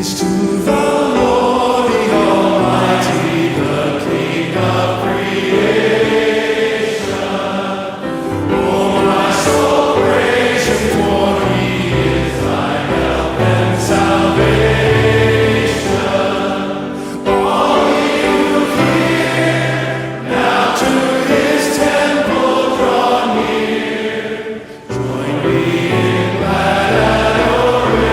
Praise to the Lord, the Almighty, the King of creation. Oh, my soul, praise Him, for He is thy help and salvation. All you here, now to His temple draw near. Join me in glad adoration.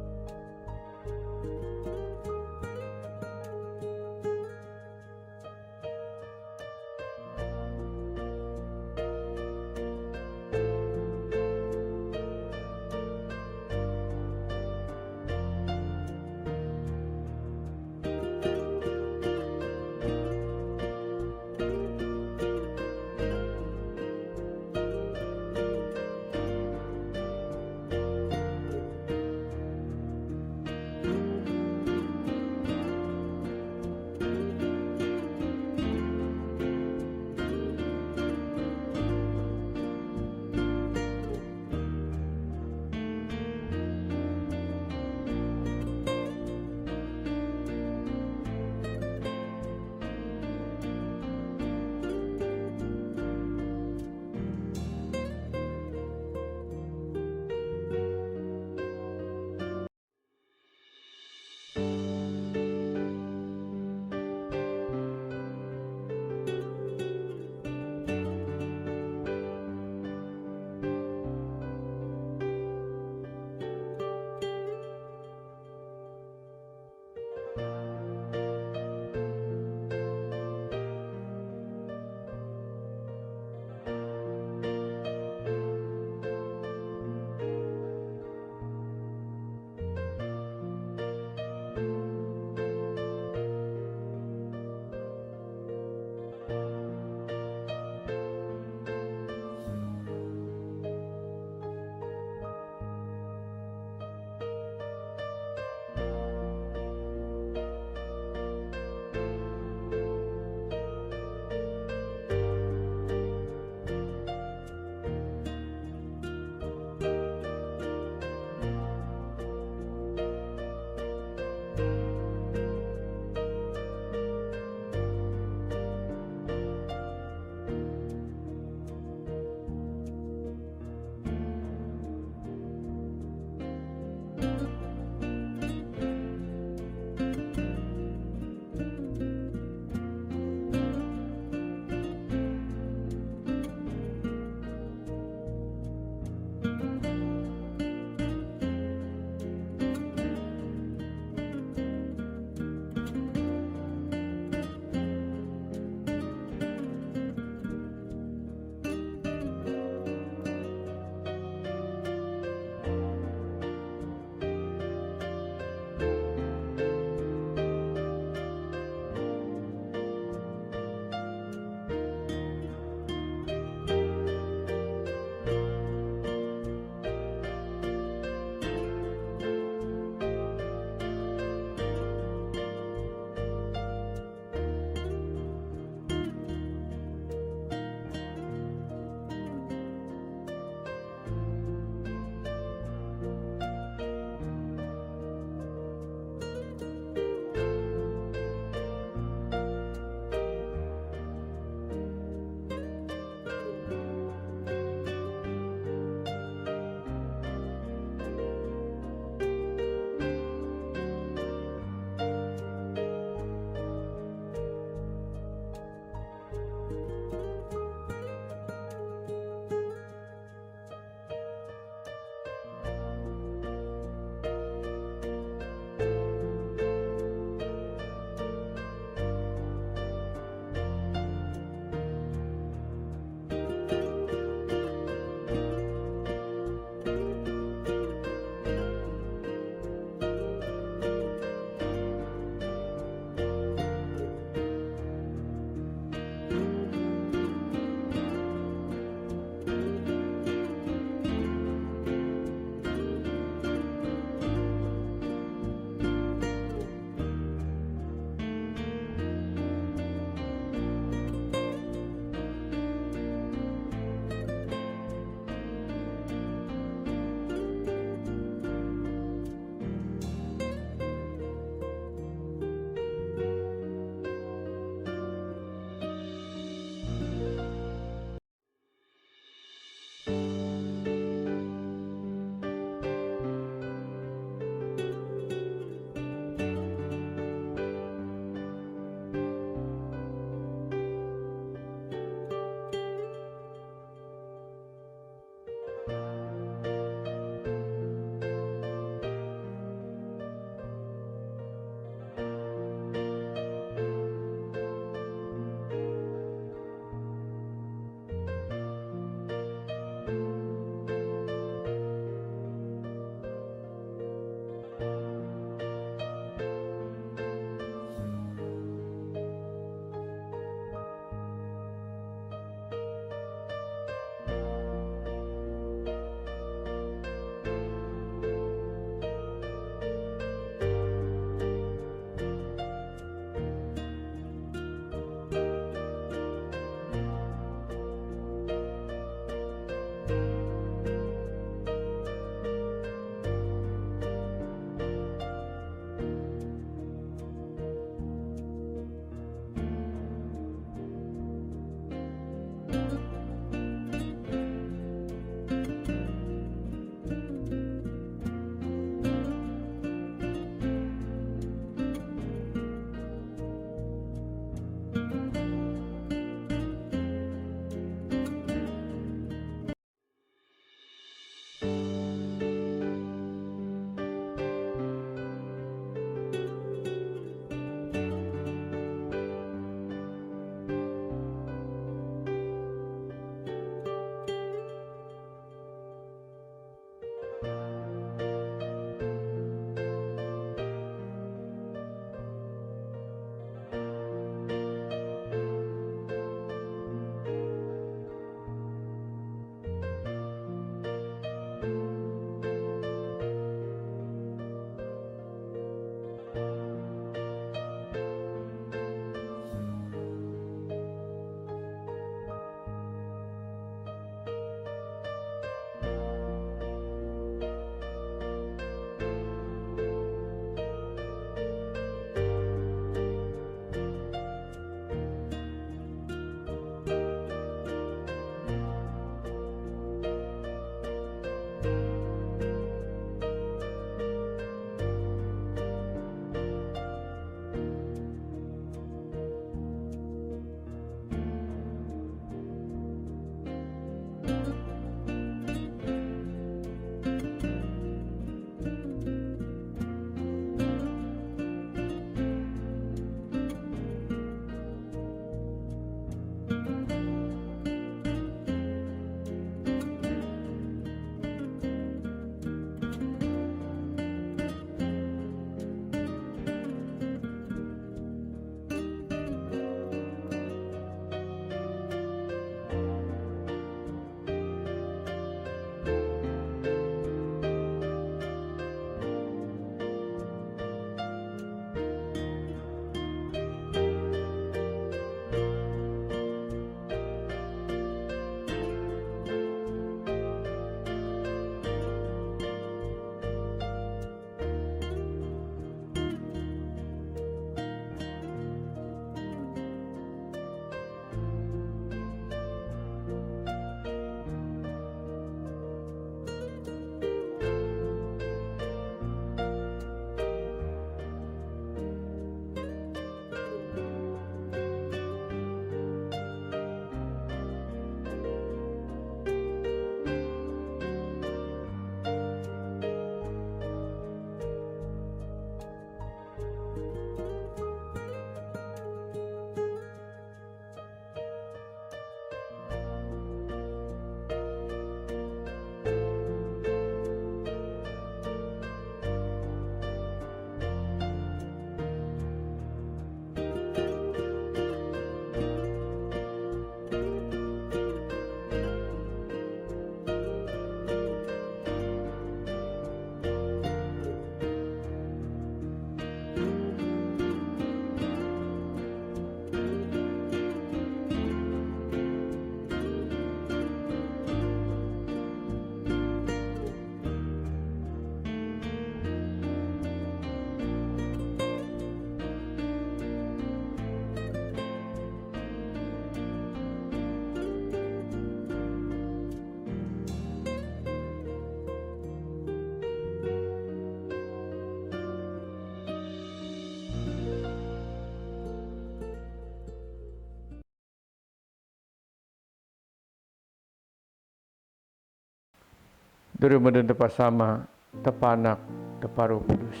Dari madan tepa sama, tepa anak, tepa Roh Kudus.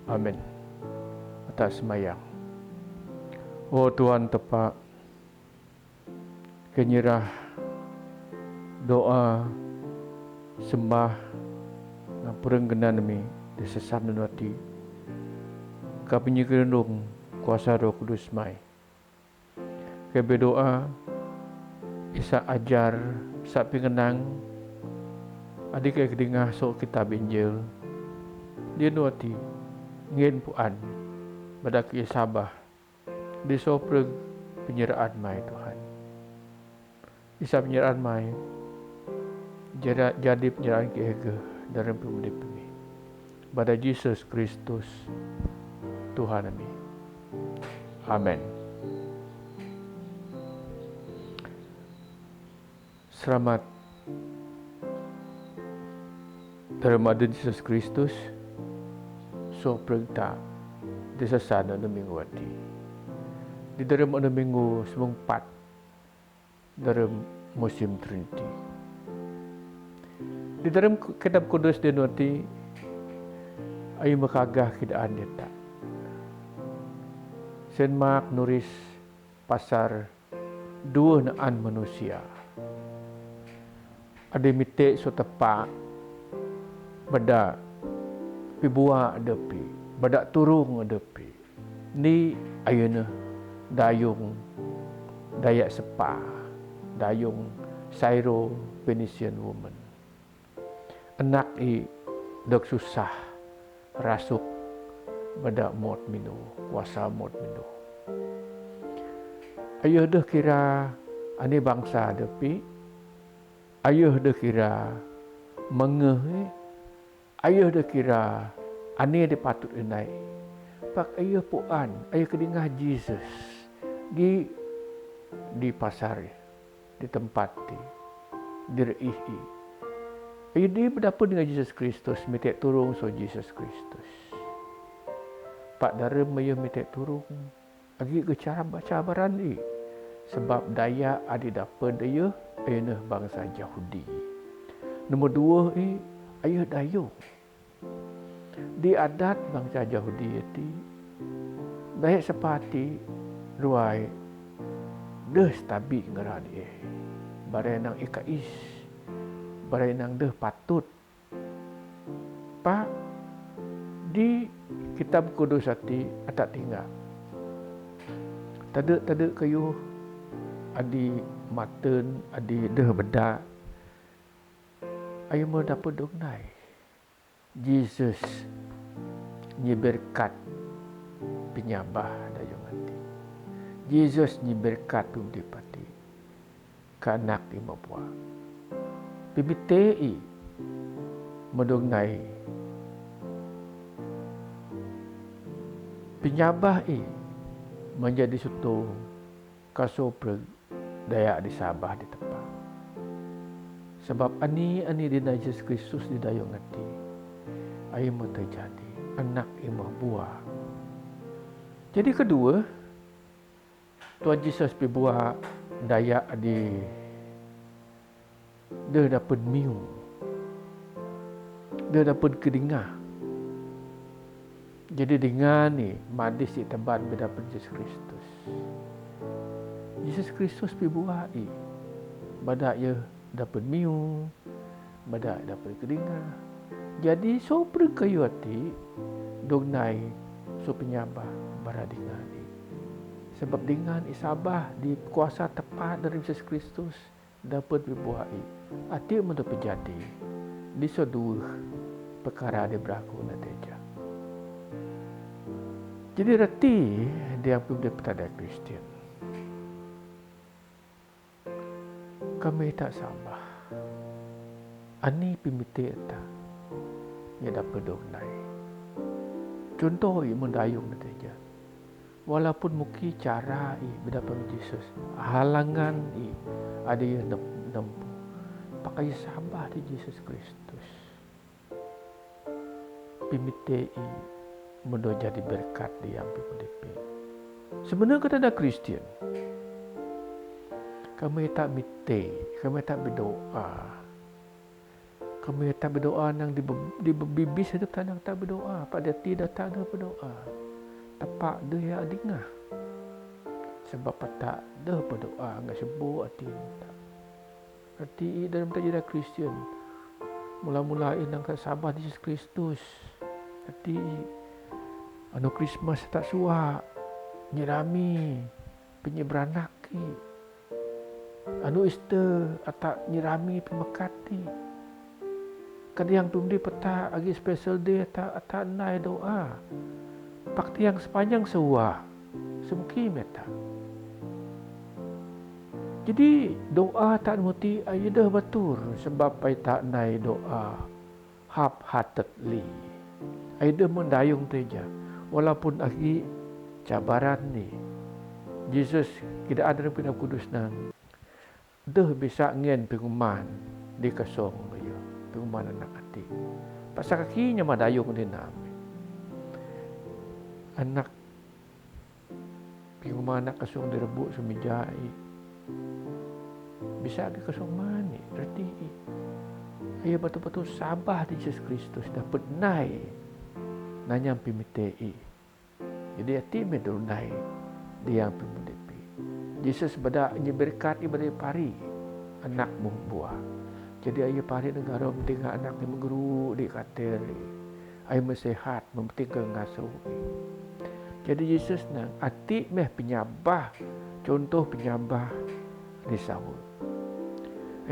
Amin. Atas semayang. Oh Tuhan tepa kenyerah doa sembah na perengganan mi desesat nanti kapinya kerendung kuasa Roh Kudus mai. Kebe doa isa ajar sa pingenang adik kay kedingah so kitab Injil dia nuati ngin puan badak sabah di sopreg penyeraan mai Tuhan. Isa penyeraan mai jadi penyeraan kehege dalam pemudip kami pada Yesus Kristus Tuhan kami. Amin. Selamat dalam ada Yesus Kristus so perintah di sasana na minggu ati di dalam ana minggu semungpat dalam musim Trinity di dalam kitab kudus din ati ay makagah kidaan dita Saint Mark nulis pasar dua naan manusia ada mite so tepa bada pibua adepi bada turung adepi ni ayuna dayung Dayak Sepa dayung Syro Phoenician woman anak dok susah rasuk bada mot minu kuasa mot minu ayuh dah kira ani bangsa adepi ayuh dah kira mengeh ayuh dah kira ane dia patut enai. Pak ayuh puan, ayuh kedingah Jesus di pasar, di tempat di reihi. Ayuh dia berdapat dengan Jesus Kristus, minta turung so Jesus Kristus. Pak dalam ayuh minta turung, agi ke cara baca baran ni. Sebab daya adi dapat ayuh bangsa Yahudi. Nombor dua ayuh dayung. Di adat bangsa Yahudi itu Dayak sepati ruai deh tabi ngeran barai nang ikais barai nang deh patut pak di kitab kudus hati ada tinggal tada kayu adi maten adi deh bedak ayo mau dapat dognai Jesus ni berkat penyabah dayung hati. Jesus ni berkat pemdipati kanak di mapua. Pibitei medognai penyabah menjadi suatu kasopreg daya di Sabah di tempat. Sebab ani di Yesus Kristus di dayung hati. Ayo mau terjadi anak imah buah. Jadi kedua, Tuhan Yesus pergi buah daya di dia dapat miu. Dia dapat kedingah. Jadi dengan ni madis di tempat berdapat Yesus Kristus. Yesus Kristus pergi buah badak ia dapat miu, badak dapat kedingah. Jadi so perkayu hati dognai so penyabah baradingan sebab dengan isabah di kuasa tepat dari Yesus Kristus dapat dibuai hati untuk terjadi di sedua perkara di berlaku nantinya. Jadi reti dia pun daripada Kristian kami tak sabar ani pimite tak ia dapat dognai. Contoh mendayung nantinya. Walaupun mungkin cara berdapat Yesus, halangan ada yang nempuh. Pakai sabar di Yesus Kristus. Pimite mudah jadi berkat di yang PDP. Sebenarnya kita ada Kristian. Kami tak mite, kami tak berdoa. kami tak berdoa nang di bibis itu tak nak tak berdoa, pada hati dah tak ada berdoa. Tapak dia ya dengar. Sebab tak ada berdoa enggak sebut hati tak. Hati dalam tak jadi Kristian. Mula-mula nang tak sabar di Yesus Kristus. Hati anu Christmas tak suak. Nyirami penyeberanak anu Easter atak nyirami pemakati kadang tu di peta agi special day atak nai doa pakti yang sepanjang sewa semki meta jadi doa tak muti ayedah batur sebab pai tak nai doa half heartedly ayedah mendayung teja walaupun agi cabaran ni Jesus tidak ada dalam Kitab Kudus nang dah bisa ngien pengumuman di kasong ayo pengumuman anak hati pasal kakinya madayung din namin anak pengumuman anak kasong direbut sumijai bisa agi kasong mani berarti ayo betul-betul sabar di Yesus Kristus dapat nai nanyang pimitei jadi hati medulnai dia yang pemudik Yesus beda berkat ibadah pari anak buah. Jadi ayah pari negara mentinggal anak ni mengguru di kater. Ayah mensehat mementinggal ngasuh. Jadi Yesus nang hati meh penyabah contoh penyabah di Saul.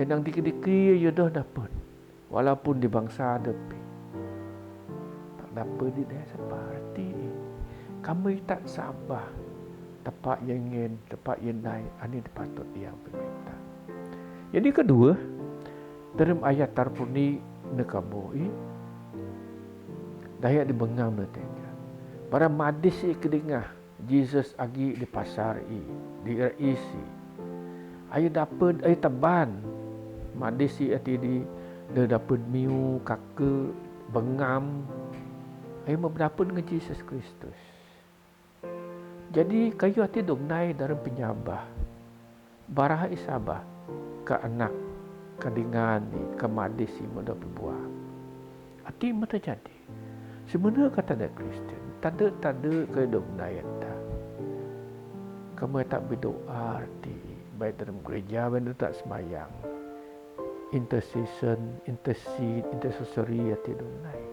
Nang dikit-dikit ayah dah dapat walaupun di bangsa depi. Tak dapat di daya seperti kami tak sabar. Tepat yang ingin, tepat yang naik, ini patut yang pemerintah. Jadi kedua, dalam ayat tarpuni nekaboi, daya dibengang netenya. Para madis kedengah, Jesus agi di pasar di isi. Ayo dapat, ayo teban. Madis ati dia dapat miu, kake, bengam. Ayo mendapat dengan Jesus Kristus. Jadi kayu hati dong naik dalam penyabah. Barah isabah ke anak kadingan ni ke madisi muda berbuah. Hati mata jadi. Sebenarnya kata ada Kristen, tanda kayu dong naik tak. Kamu tak berdoa arti baik dalam gereja dan tak semayang. Intercessory hati dong naik.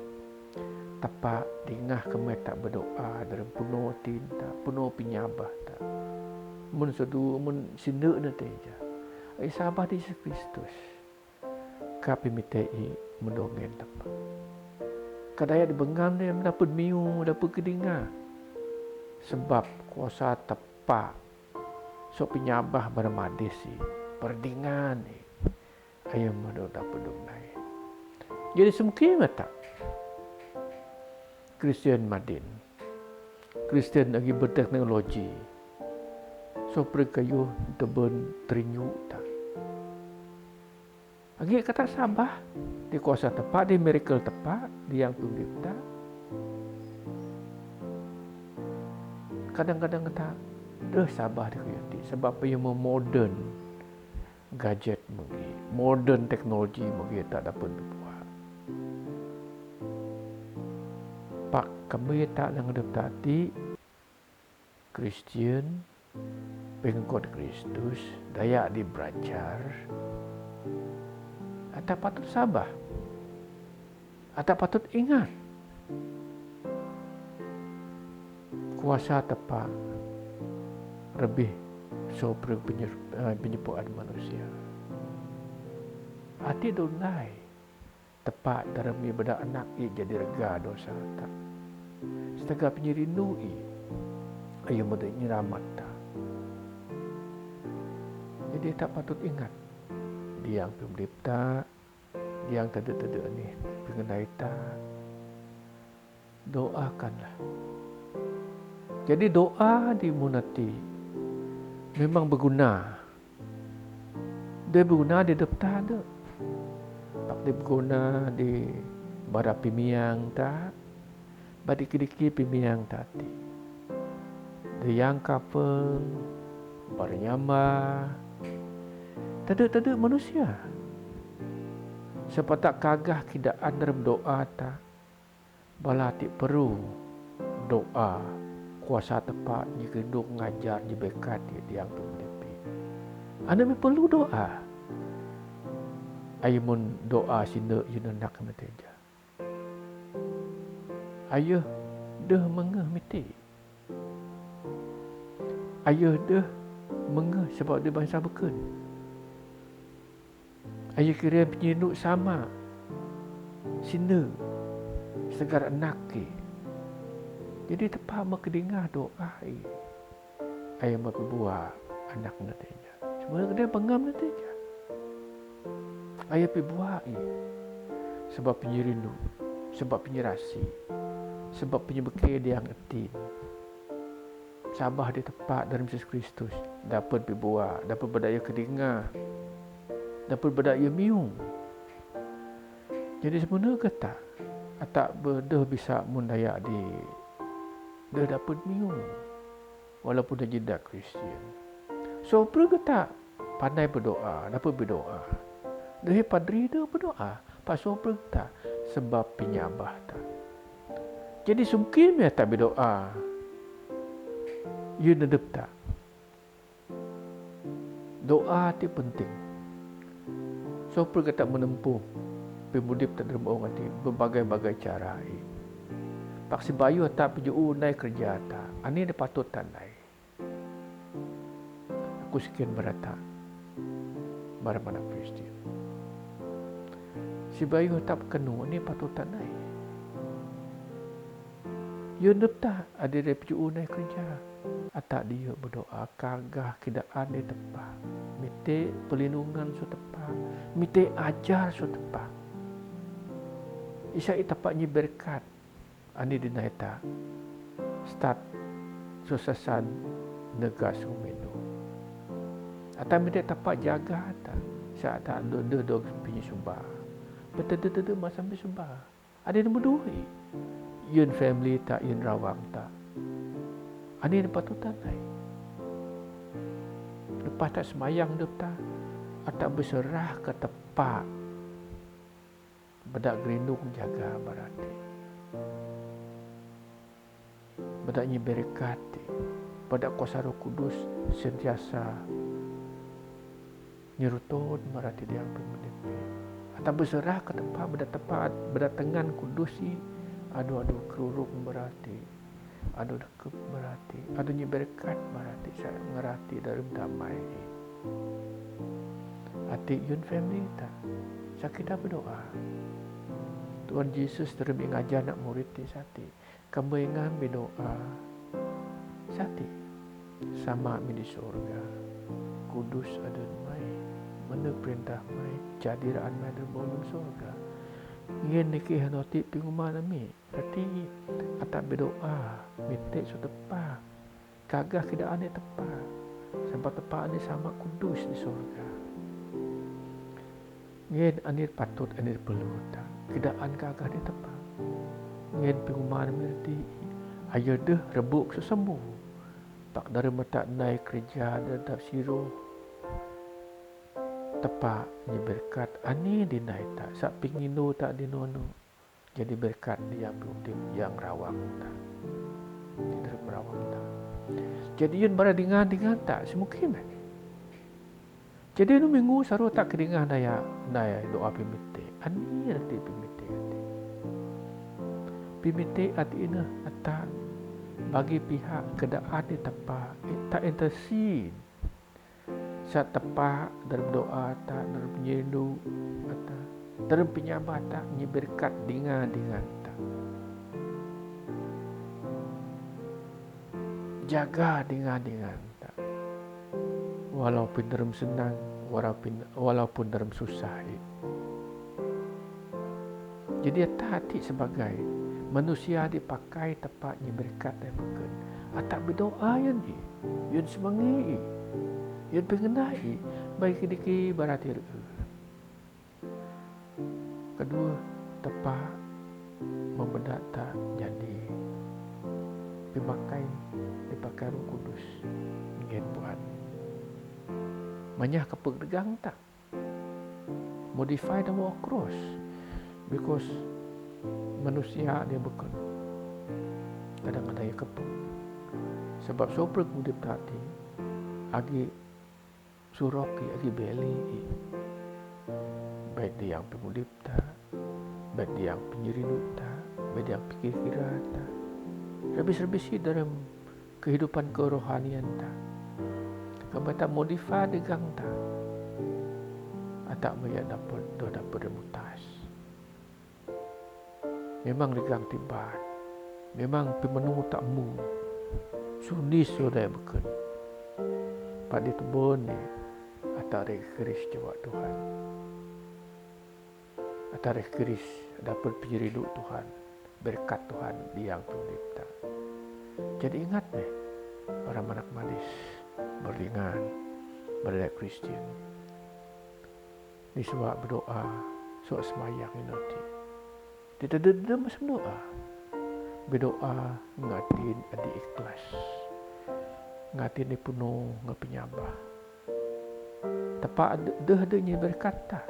Tapak dingah kami tak berdoa dalam penuh tinta, penuh penyabah tak. Mun sedu mun sinduk na teja. Ai sabar di Yesus Kristus. Kapi mitei mendongen tapak. Kadaya dibengang dia mendapat miu, dapat kedingah. Sebab kuasa tapak so penyabah bermadisi, perdingan ni. Ayam mado dapat donai. Jadi semki mata. Kristian Madin. Kristian lagi berteknologi. So perkayu teben terinyu tak. Lagi kata sabar. Di kuasa tepat, di miracle tepat, di yang pencipta. Kadang-kadang kata, dah sabar di kuyati. Sebab ia modern gadget mungkin, modern teknologi mungkin tak dapat berbuat. Pak kami tak nak adaptasi Kristian pengikut Kristus daya di belajar atau patut sabar atau patut ingat kuasa tepat lebih sobre penyembuhan manusia hati donai tepat dalam ibadah anak jadi rega dosa tak setengah penyerinui ayo mudah nyeramat tak jadi tak patut ingat dia yang pencipta dia yang tada-tada ni pengenai tak doakanlah jadi doa di munati memang berguna dia berguna di depan ada dia berguna di bara pimiang tak badi kidiki pimiang tati di yang kapel barnyamba tada manusia Sebab tak kagah kidaan dalam doa tak. Bala ti perlu doa kuasa tepat ni keduk ngajar ni berkat dia yang pendepi. Anda perlu doa. Ayun doa sinde yun nak meteja. Ayah dah mengeh miti. Ayah dah mengeh sebab dia bangsa beken. Ayah kira penyinuk sama sinde segar anak ke. Jadi tepat makedingah doa ayah buah anak nantinya. Sebenarnya dia pengam nantinya. Ayah buah sebab penyirindu, sebab penyirasi, sebab penyebekir dia yang etin. Sabah dia tepat dalam Yesus Kristus. Dapat buah, dapat berdaya kedingah, dapat berdaya miung. Jadi sebenarnya kata tak berdah bisa mundaya di dia dapat miung walaupun dia tidak Kristian. So perlu kata pandai berdoa, dapat berdoa. Dia padri dia berdoa. Pas so perlu kata sebab penyabah tak. Jadi sungkin dia tak berdoa. You nedep tak. Doa itu penting. So perlu kata menempuh pemudip tak derma orang berbagai-bagai cara. Paksi bayu tak perju naik kerja tak. Ani dia patut tak naik. Aku sekian berata. Barang-barang Kristian. Si bayu tak kenu ni patut tak naik. You nedep tak ada dia perju naik kerja. Atak dia berdoa kagah kidaan dia tepat. Mite perlindungan so tepat. Mite ajar so tepat. Isai tepatnya berkat. Ani dinaita start susasan negas umenu. Atau mite tepat jaga tak. Saat tak ada punya subah. Betul-betul masa sampai subah. Ada nombor dua. Yun family tak, yun rawang tak. Ani yang patutan naik. Lepas tak semayang dia tak. Atau berserah ke tepat. Bedak gerindung jaga berarti. Bedaknya berkati. Bedak kuasa Roh Kudus sentiasa nyerutun berarti dia yang pemimpin. Atau berserah ke tempat bedak tepat. Bedak tengan kudus si. Aduh kerurung berarti. Aduh dekep berarti. Aduhnya berkat berarti. Saya ngerati dalam damai. Hati yun family tak. Saya kita berdoa. Tuhan Yesus terus mengajar anak murid di sati. Kamu ingat berdoa. Sati. Sama kami di surga. Kudus ada mai. Mana perintah mai. Jadiran mai dalam surga. Ingin nikih hanoti pengumuman kami. Berarti atak berdoa. Minta so tepat. Kagah kidaan ni tepat. Sampai tepat ni sama kudus di surga. Ingin anir patut anir perlu tak. Kidaan kagah ni tepat. Ingin pengumuman berarti ayah dah rebuk sesembuh. Tak dari mata naik kerja dan tak siruh. Tepat ni berkat ani dinaik tak. Sak pinginu tak dinono. Jadi berkat dia yang penting yang rawang tak. Tidak merawang tak. Jadi yun bara dengan tak semungkin lagi. Jadi nu minggu saru tak kedingah daya doa pimite. Ani nanti pimite nanti. Pimite artinya atak bagi pihak keadaan di tepat tak intercede. Saat tepat dalam doa tak dalam penyindu atau dalam penyambah tak berkat dengan tak. Jaga dengan tak. Walaupun dalam senang, walaupun dalam susah. Jadi hati sebagai manusia dipakai tepatnya berkat dan bukan. Atak berdoa yang ni, yang semangat, yang pengenai, baik sedikit berarti. Kedua, tepat membedak tak jadi dipakai Roh Kudus ingin buat. Manyah kepegang tak. modify our cross, because manusia dia bukan kadang-kadang ia kepung. Sebab sobrang mudip tadi agi suroki agi beli, baik dia yang pemudip ta, baik dia yang penyerinut ta, baik dia yang pikir-kira ta, habis-habis dalam kehidupan kerohanian ta, kebata modify degang ta, atak maya dapat remutas. Memang degang tibat, memang pemenu tak mu, sunis sudah bukan. Pada itu bone, atak rekeris jawab Tuhan, atak rekeris dapat penyeridu Tuhan, berkat Tuhan dia yang pencipta. Jadi ingat para anak manis berlingan, berada Kristian. Ini suak berdoa, suak semayang inoti. Tidak ada masa berdoa. Berdoa ngatin adik ikhlas. Ngatin ni penuh ngapinyabah. Tepat adanya berkat tak.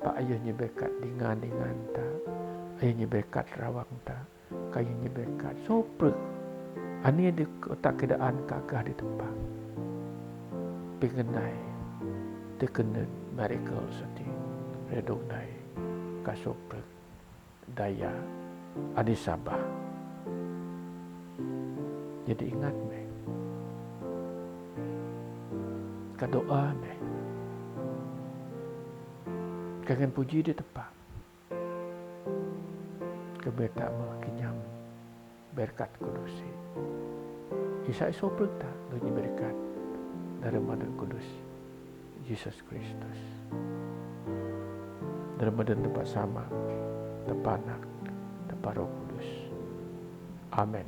Pak ayahnya berkat dengan tak. Ayahnya berkat rawang tak. Kayanya berkat soprek. Ani ada otak keadaan kakak di tempat. Pengenai. Terkena miracle seti. Redongnai. Kasoprek. Daya. Adi sabah. Jadi ingat doa kangen puji dia tepat kebeta kenyam berkat kudusi Isa isoprek tak dunia berkat dari Madan Kudus Yesus Kristus dari Madan tempat sama tempat anak tempat Roh Kudus. Amin.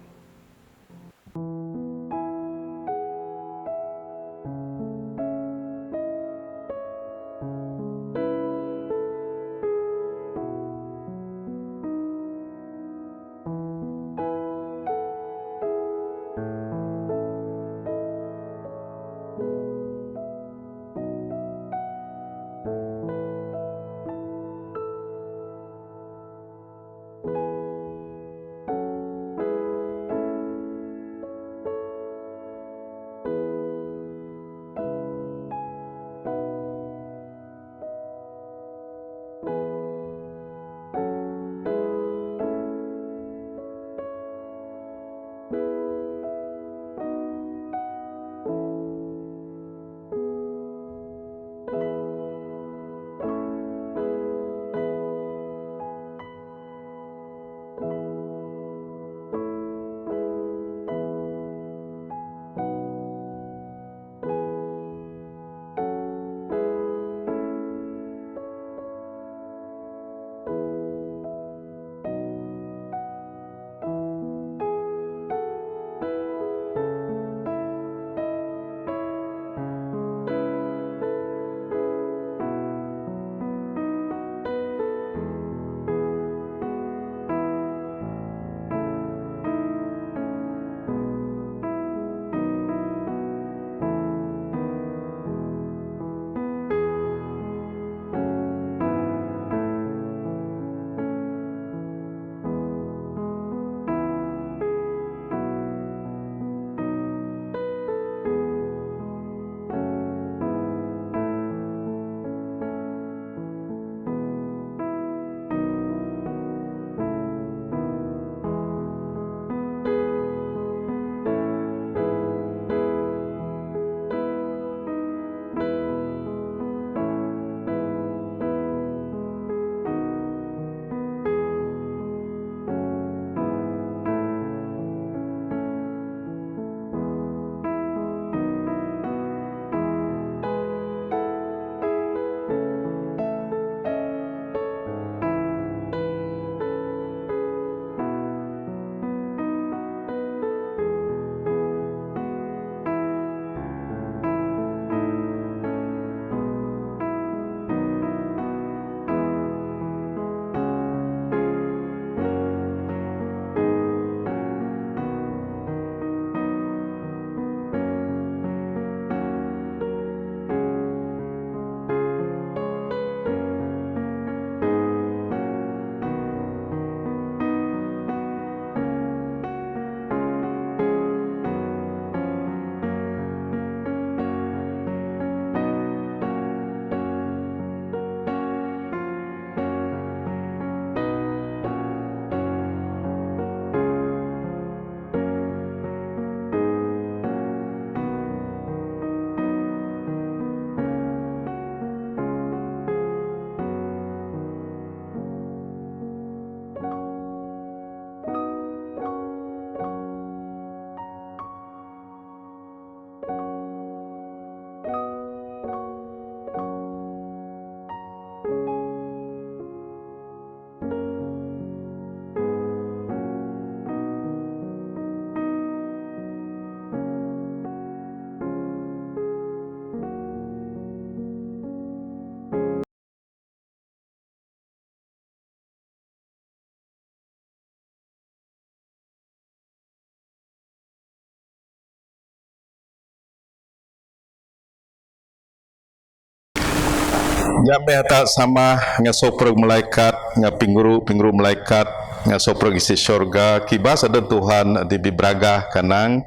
Jameh tak sama dengan soprog malaikat, dengan pingguru malaikat, dengan soprog isi syurga. Kibas ada Tuhan di bibragah kanang.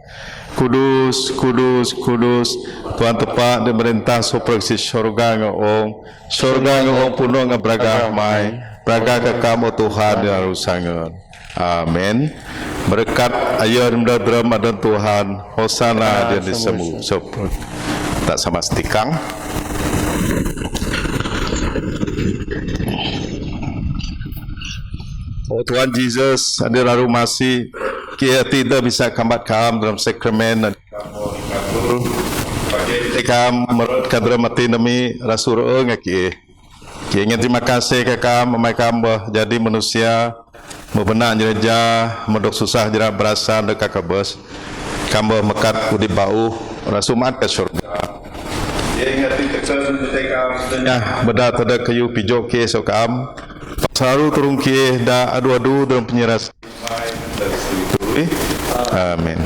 Kudus, kudus, kudus. Tuhan tepat di merintah soprog isi syurga ngong. Syurga ngong punuh dengan bragah mai. Bragah kekam Tuhan di arusangan. Amin. Berkat ayat drum ada Tuhan. Hosana dia disebut soprog. Tak sama stikang. Oh Tuhan Yesus, ada lalu masih kita tidak bisa kambat kam dalam sakramen dan pakai kam meratkan dalam mati demi rasul ngaki. Kita ingin terima kasih ke kam, memai kam jadi manusia, membenak jereja, mendok susah jerak berasa dekat kabus, kam mekat udip bau, rasul mat ke syurga. Dia ingat tekan kam, sebenarnya bedah tada kayu pijok ke sokam. Selalu turun ke dah adu-adu dalam penyeras. Amin.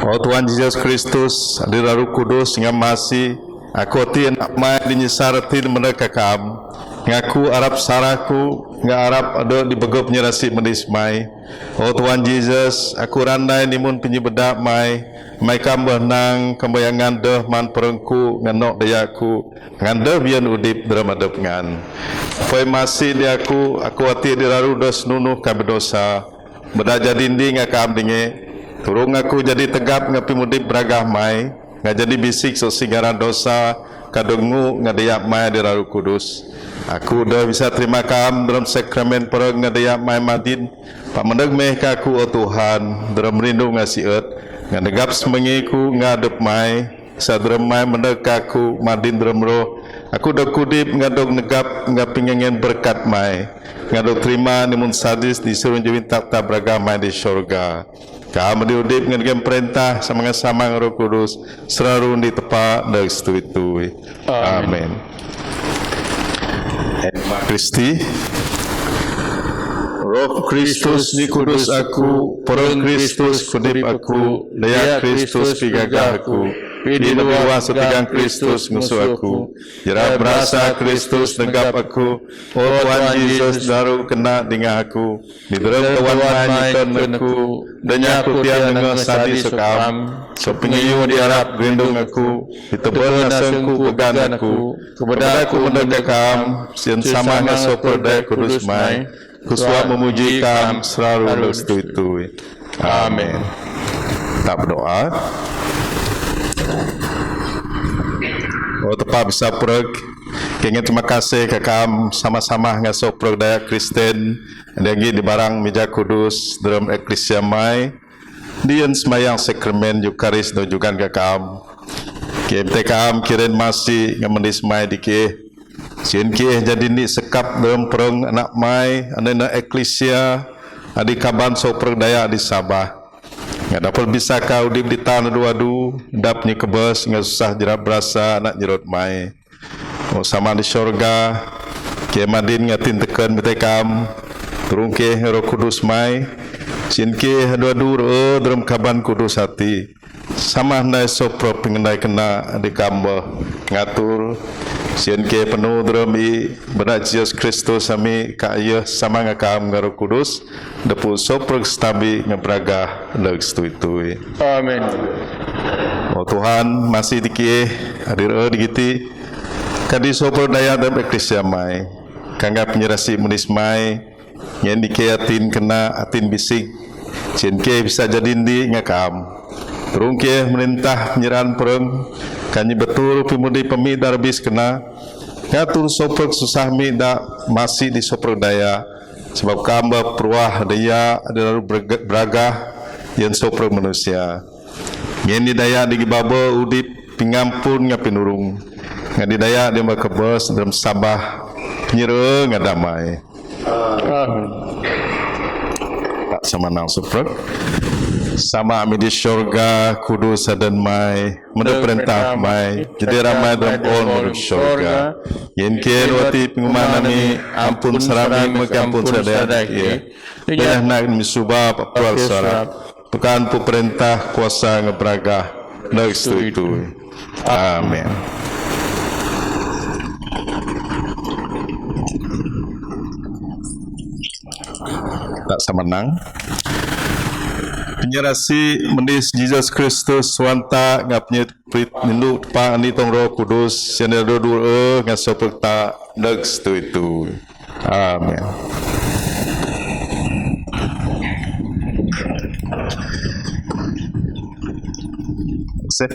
Oh Tuhan Yesus Kristus, hadir Roh Kudus dengan masih aku tin mai dinyesar tin mereka kam. Ngaku Arab saraku, ngak Arab ada di begop penyerasi mendismai. Oh Tuhan Yesus, aku randai nimun penyebedak mai kam benang kembayangan deh man perengku nganok dayaku ngandeh bian udip dalam adep ngan. Pai masih dia aku hati diraru dos nunuh ka berdosa. Beda jadi dinding ngakam dinge. Turung aku jadi tegap ngapi mudip beragah mai, ngak jadi bisik so singaran dosa kadengu ngadayak mai diraru kudus. Aku dah bisa terima kam dalam sakramen perang ngadayak mai madin. Pak mendeg meh ka aku oh Tuhan, dalam rindu ngasiat ngadegap semengiku ngadep mai sadrem mai mendeg ka aku madin dalam roh. Aku dah kudip ngadok negap ngapingengen berkat mai. Ngadok terima nimun sadis disuruh jawin tak beragam mai di syurga. Kami diudip dengan perintah sama-sama Roh Kudus selalu ditepak dan setui-tui. Amin. Terima Kristi. Roh Kristus ni kudus aku, perang Kristus kudip aku, daya Kristus pigagah aku. Pidi luar setigang Kristus musuh aku. Jera berasa Kristus negap aku. Oh Tuhan Yesus daru kena dengan aku. Di dalam Tuhan manyikan aku. Danya aku tiang dengan sadi sokam. So pengiyu diharap gendung aku. Ditebal nasengku pegan aku. Kepada aku mendekam. Sian sama dengan soper daya kudus mai. Kusuap memuji kam selalu lestui-tui. Amin. Tak berdoa. Oh tepat bisa preg. Kengin terima kasih ke kam sama-sama ngaso preg daya Kristen lagi di barang meja kudus dalam eklesia mai. Dian semayang sakramen Eukaris do juga ke kam. KMT kam kirin masih ngamendis mai dike. Sien ke jadi ni sekap dalam perang anak mai anak eklesia adi kaban so preg daya di Sabah. Nggak dapat bisa kau di tanah dua-du, dapnya kebes, nggak susah jerat berasa anak jerot mai. Oh sama di syurga, kemadin ngatin tekan betekam, turun ke Roh Kudus mai, sin ke dua-du dalam kaban kudus hati. Sama nai sopro pengendai kena di kamba ngatur, sin ke penuh dalam berat Yesus Kristus kami kaya sama ngakam Roh Kudus. Depu sopro stabi ngebraga leg stui-tui. Amin. Oh Tuhan masih dikih hadir digiti kadi sopro daya dalam eklesia mai kangga penyerasi menis mai yang dikih atin kena atin bisik cien ke bisa jadi di ngakam turun ke merintah penyerahan perang kanyi betul pimudi pemi darbis kena ngatur sopro susah mi dak masih di sopro daya sebab kamba peruah daya adalah beragah yang sopro manusia. Yang didaya di baba udip pingampun ngapin urung. Yang didaya dia berkebas dalam Sabah penyera ngadamai. Amin. Tak sama nang sopro. Sama kami di syurga kudus dan mai menurut perintah mai jadi ramai dalam pon menurut syurga yang kira wati penguman kami ampun serami mengampun sadar ya nak misubah papal sarap bukan pu perintah kuasa ngebraga nak itu amin. tak semenang. Penyerasi menis Jesus Kristus wanta ngapnya nindu pa ni tong Roh Kudus yang ada dua ngan seperti next itu. Amin. Sip.